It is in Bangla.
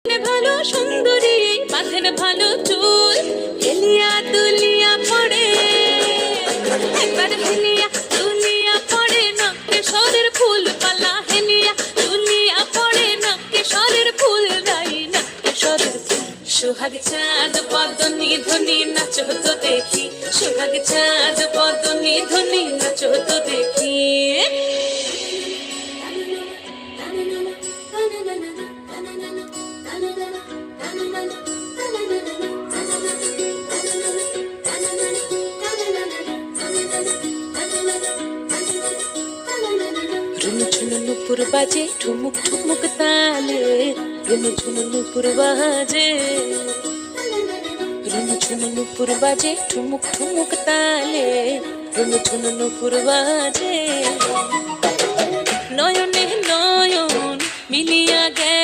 ভালো সুন্দরী মাথের ভালো চুল হেলিয়া দুলিয়া পড়ে একবার হেলিয়া দুলিয়া পড়ে নকেশ্বরের ফুল পালা হেলিয়া দুলিয়া পড়ে নকেশ্বরের ফুল রাই নকেশ্বরের ফুল সোহাগ চাঁদ পদনি ধ্বনি নাচো তো দেখি সোহাগ চাঁদ পদনি ধ্বনি নাচো তো দেখি নুপুর বাজে ঠুমুক ঠুমুক তালে রুনু ঝুনু নুপুর বাজে রুনু ঝুনু নুপুর বাজে ঠুমুক ঠুমুক তালে রুনু ঝুনু নুপুর বাজে নয়নে নয়ন মিলিয়া গে